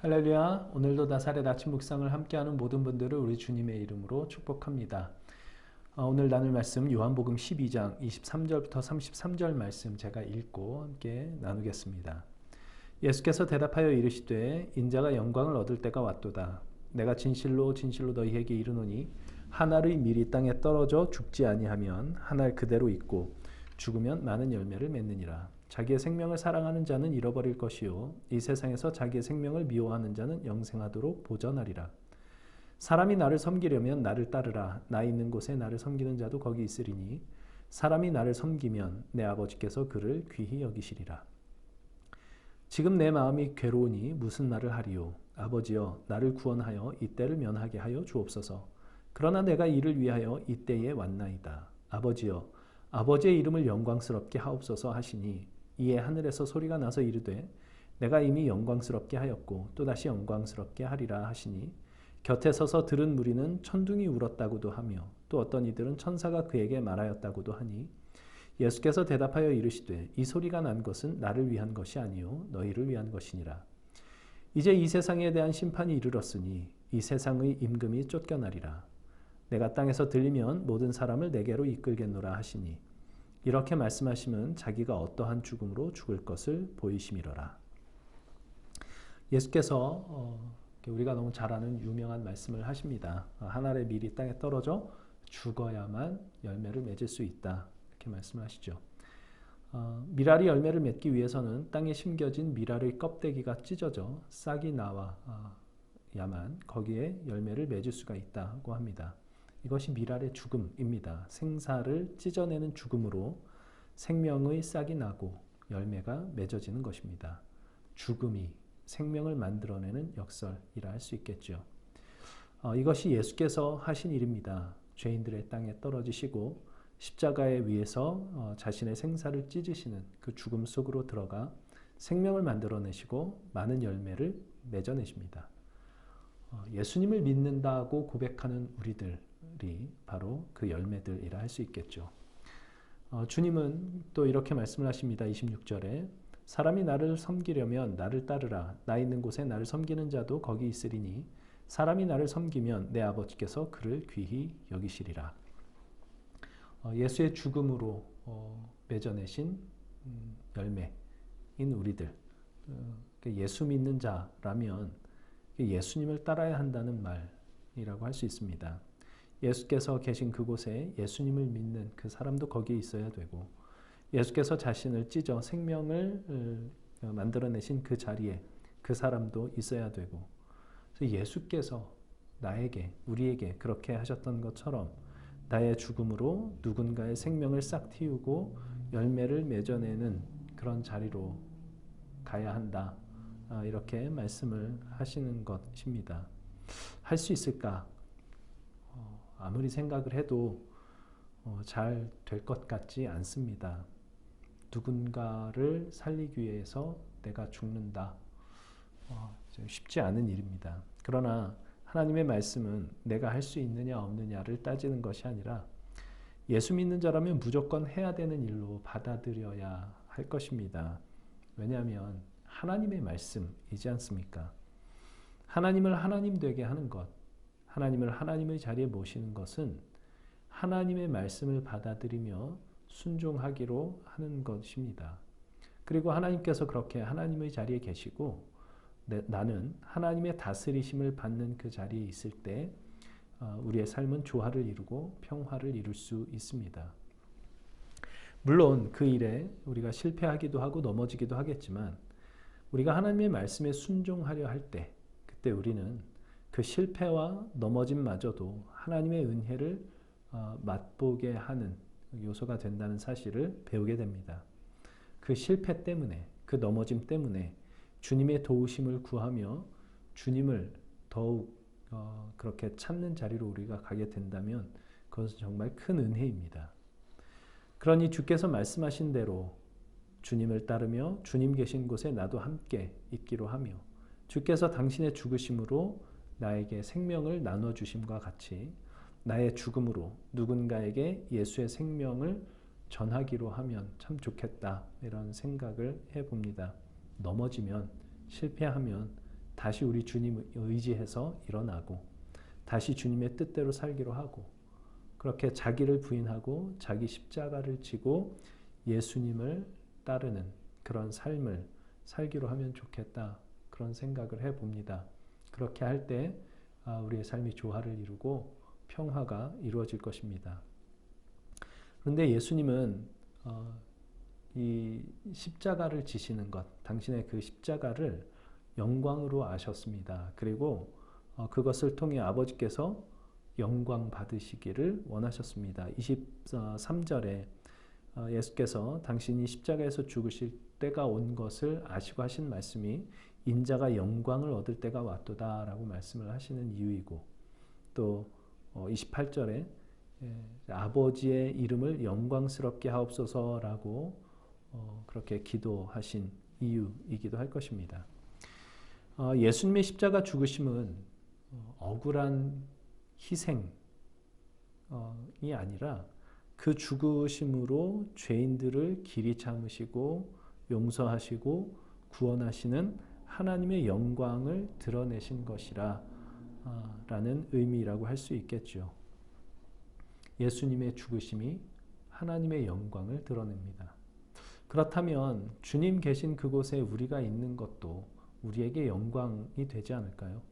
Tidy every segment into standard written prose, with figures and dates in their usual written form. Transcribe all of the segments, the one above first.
할렐루야. 오늘도 나사렛 아침 묵상을 함께하는 모든 분들을 우리 주님의 이름으로 축복합니다. 오늘 나눌 말씀 요한복음 12장 23절부터 33절 말씀 제가 읽고 함께 나누겠습니다. 예수께서 대답하여 이르시되 인자가 영광을 얻을 때가 왔도다. 내가 진실로 진실로 너희에게 이르노니 한 알의 밀이 땅에 떨어져 죽지 아니하면 한 알 그대로 있고 죽으면 많은 열매를 맺느니라. 자기의 생명을 사랑하는 자는 잃어버릴 것이요 이 세상에서 자기의 생명을 미워하는 자는 영생하도록 보전하리라. 사람이 나를 섬기려면 나를 따르라. 나 있는 곳에 나를 섬기는 자도 거기 있으리니 사람이 나를 섬기면 내 아버지께서 그를 귀히 여기시리라. 지금 내 마음이 괴로우니 무슨 말을 하리요. 아버지여 나를 구원하여 이때를 면하게 하여 주옵소서. 그러나 내가 이를 위하여 이때에 왔나이다. 아버지여 아버지의 이름을 영광스럽게 하옵소서 하시니 이에 하늘에서 소리가 나서 이르되 내가 이미 영광스럽게 하였고 또다시 영광스럽게 하리라 하시니 곁에 서서 들은 무리는 천둥이 울었다고도 하며 또 어떤 이들은 천사가 그에게 말하였다고도 하니 예수께서 대답하여 이르시되 이 소리가 난 것은 나를 위한 것이 아니요 너희를 위한 것이니라. 이제 이 세상에 대한 심판이 이르렀으니 이 세상의 임금이 쫓겨나리라. 내가 땅에서 들리면 모든 사람을 내게로 이끌겠노라 하시니 이렇게 말씀하시면 자기가 어떠한 죽음으로 죽을 것을 보이심이로라. 예수께서 우리가 너무 잘 아는 유명한 말씀을 하십니다. 한 알의 밀이 땅에 떨어져 죽어야만 열매를 맺을 수 있다. 이렇게 말씀하시죠. 밀알이 열매를 맺기 위해서는 땅에 심겨진 밀알의 껍데기가 찢어져 싹이 나와야만 거기에 열매를 맺을 수가 있다고 합니다. 이것이 밀알의 죽음입니다. 생사를 찢어내는 죽음으로 생명의 싹이 나고 열매가 맺어지는 것입니다. 죽음이 생명을 만들어내는 역설이라 할 수 있겠죠. 이것이 예수께서 하신 일입니다. 죄인들의 땅에 떨어지시고 십자가에 위에서 자신의 생사를 찢으시는 그 죽음 속으로 들어가 생명을 만들어내시고 많은 열매를 맺어내십니다. 예수님을 믿는다고 고백하는 우리들이 바로 그 열매들이라 할 수 있겠죠. 주님은 또 이렇게 말씀을 하십니다. 26절에 사람이 나를 섬기려면 나를 따르라. 나 있는 곳에 나를 섬기는 자도 거기 있으리니 사람이 나를 섬기면 내 아버지께서 그를 귀히 여기시리라. 예수의 죽음으로 맺어내신 열매인 우리들, 예수 믿는 자라면 예수님을 따라야 한다는 말이라고 할 수 있습니다. 예수께서 계신 그곳에 예수님을 믿는 그 사람도 거기에 있어야 되고 예수께서 자신을 찢어 생명을 만들어내신 그 자리에 그 사람도 있어야 되고 그래서 예수께서 나에게 우리에게 그렇게 하셨던 것처럼 나의 죽음으로 누군가의 생명을 싹 틔우고 열매를 맺어내는 그런 자리로 가야 한다. 이렇게 말씀을 하시는 것입니다. 할 수 있을까? 아무리 생각을 해도 잘 될 것 같지 않습니다. 누군가를 살리기 위해서 내가 죽는다. 쉽지 않은 일입니다. 그러나 하나님의 말씀은 내가 할 수 있느냐 없느냐를 따지는 것이 아니라 예수 믿는 자라면 무조건 해야 되는 일로 받아들여야 할 것입니다. 왜냐하면 하나님의 말씀이지 않습니까? 하나님을 하나님 되게 하는 것, 하나님을 하나님의 자리에 모시는 것은 하나님의 말씀을 받아들이며 순종하기로 하는 것입니다. 그리고 하나님께서 그렇게 하나님의 자리에 계시고 나는 하나님의 다스리심을 받는 그 자리에 있을 때 우리의 삶은 조화를 이루고 평화를 이룰 수 있습니다. 물론 그 일에 우리가 실패하기도 하고 넘어지기도 하겠지만 우리가 하나님의 말씀에 순종하려 할 때 그때 우리는 그 실패와 넘어짐마저도 하나님의 은혜를 맛보게 하는 요소가 된다는 사실을 배우게 됩니다. 그 실패 때문에 그 넘어짐 때문에 주님의 도우심을 구하며 주님을 더욱 그렇게 찾는 자리로 우리가 가게 된다면 그것은 정말 큰 은혜입니다. 그러니 주께서 말씀하신 대로 주님을 따르며 주님 계신 곳에 나도 함께 있기로 하며 주께서 당신의 죽으심으로 나에게 생명을 나눠주심과 같이 나의 죽음으로 누군가에게 예수의 생명을 전하기로 하면 참 좋겠다 이런 생각을 해봅니다. 넘어지면 실패하면 다시 우리 주님 의지해서 일어나고 다시 주님의 뜻대로 살기로 하고 그렇게 자기를 부인하고 자기 십자가를 지고 예수님을 따르는 그런 삶을 살기로 하면 좋겠다. 그런 생각을 해봅니다. 그렇게 할 때 우리의 삶이 조화를 이루고 평화가 이루어질 것입니다. 그런데 예수님은 이 십자가를 지시는 것, 당신의 그 십자가를 영광으로 아셨습니다. 그리고 그것을 통해 아버지께서 영광 받으시기를 원하셨습니다. 23절에 예수께서 당신이 십자가에서 죽으실 때가 온 것을 아시고 하신 말씀이 인자가 영광을 얻을 때가 왔도다 라고 말씀을 하시는 이유이고 또 28절에 아버지의 이름을 영광스럽게 하옵소서라고 그렇게 기도하신 이유이기도 할 것입니다. 예수님의 십자가 죽으심은 억울한 희생이 아니라 그 죽으심으로 죄인들을 길이 참으시고 용서하시고 구원하시는 하나님의 영광을 드러내신 것이라 라는 의미라고 할 수 있겠죠. 예수님의 죽으심이 하나님의 영광을 드러냅니다. 그렇다면 주님 계신 그곳에 우리가 있는 것도 우리에게 영광이 되지 않을까요?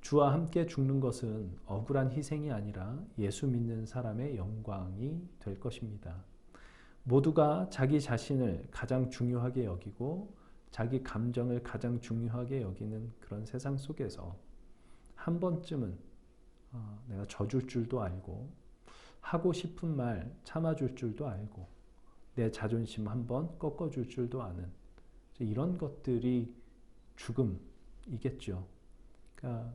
주와 함께 죽는 것은 억울한 희생이 아니라 예수 믿는 사람의 영광이 될 것입니다. 모두가 자기 자신을 가장 중요하게 여기고 자기 감정을 가장 중요하게 여기는 그런 세상 속에서 한 번쯤은 내가 져줄 줄도 알고 하고 싶은 말 참아줄 줄도 알고 내 자존심 한번 꺾어줄 줄도 아는 이런 것들이 죽음이겠죠. 그러니까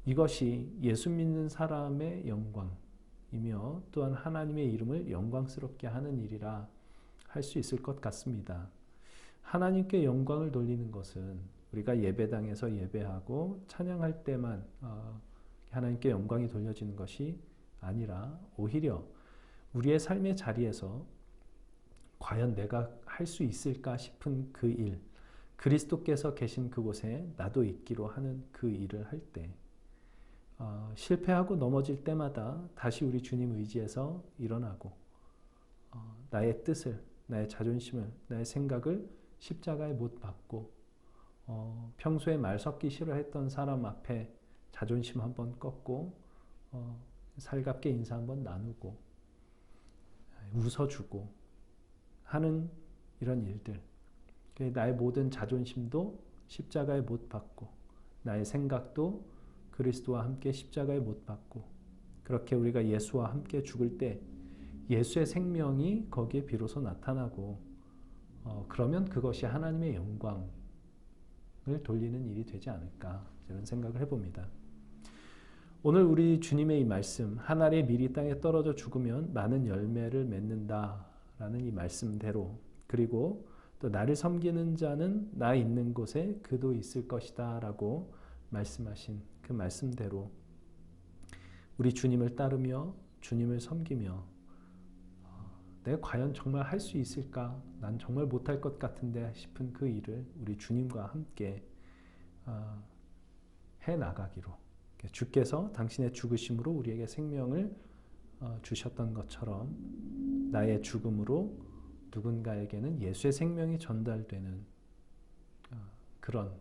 이것이 예수 믿는 사람의 영광이며 또한 하나님의 이름을 영광스럽게 하는 일이라 할 수 있을 것 같습니다. 하나님께 영광을 돌리는 것은 우리가 예배당에서 예배하고 찬양할 때만 하나님께 영광이 돌려지는 것이 아니라 오히려 우리의 삶의 자리에서 과연 내가 할 수 있을까 싶은 그 일, 그리스도께서 계신 그곳에 나도 있기로 하는 그 일을 할 때 실패하고 넘어질 때마다 다시 우리 주님 의지해서 일어나고 나의 뜻을, 나의 자존심을, 나의 생각을 십자가에 못 박고 평소에 말 섞기 싫어했던 사람 앞에 자존심 한번 꺾고 살갑게 인사 한번 나누고 웃어주고 하는 이런 일들, 나의 모든 자존심도 십자가에 못 박고 나의 생각도 그리스도와 함께 십자가에 못 박고 그렇게 우리가 예수와 함께 죽을 때 예수의 생명이 거기에 비로소 나타나고 그러면 그것이 하나님의 영광을 돌리는 일이 되지 않을까 이런 생각을 해봅니다. 오늘 우리 주님의 이 말씀 하늘의 밀이 땅에 떨어져 죽으면 많은 열매를 맺는다라는 이 말씀대로 그리고 또 나를 섬기는 자는 나 있는 곳에 그도 있을 것이다 라고 말씀하신 그 말씀대로 우리 주님을 따르며 주님을 섬기며 내가 과연 정말 할 수 있을까? 난 정말 못할 것 같은데 싶은 그 일을 우리 주님과 함께 해나가기로 주께서 당신의 죽으심으로 우리에게 생명을 주셨던 것처럼 나의 죽음으로 누군가에게는 예수의 생명이 전달되는 그런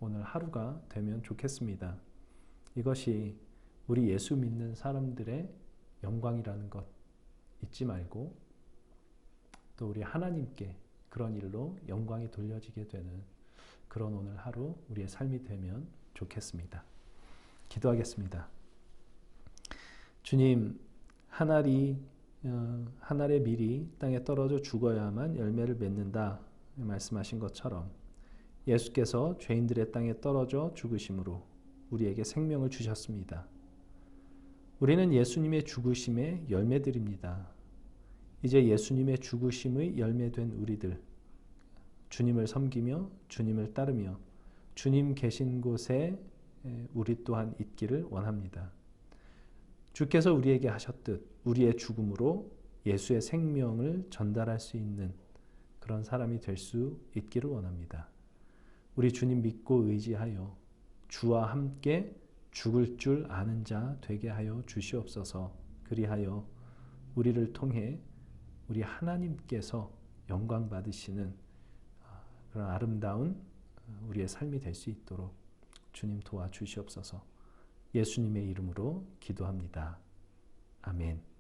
오늘 하루가 되면 좋겠습니다. 이것이 우리 예수 믿는 사람들의 영광이라는 것 잊지 말고 또 우리 하나님께 그런 일로 영광이 돌려지게 되는 그런 오늘 하루 우리의 삶이 되면 좋겠습니다. 기도하겠습니다. 주님, 하늘의 밀이 땅에 떨어져 죽어야만 열매를 맺는다 말씀하신 것처럼 예수께서 죄인들의 땅에 떨어져 죽으심으로 우리에게 생명을 주셨습니다. 우리는 예수님의 죽으심의 열매들입니다. 이제 예수님의 죽으심의 열매된 우리들, 주님을 섬기며 주님을 따르며 주님 계신 곳에 우리 또한 있기를 원합니다. 주께서 우리에게 하셨듯 우리의 죽음으로 예수의 생명을 전달할 수 있는 그런 사람이 될 수 있기를 원합니다. 우리 주님 믿고 의지하여 주와 함께 죽을 줄 아는 자 되게 하여 주시옵소서. 그리하여 우리를 통해 우리 하나님께서 영광 받으시는 그런 아름다운 우리의 삶이 될 수 있도록 주님 도와주시옵소서. 예수님의 이름으로 기도합니다. 아멘.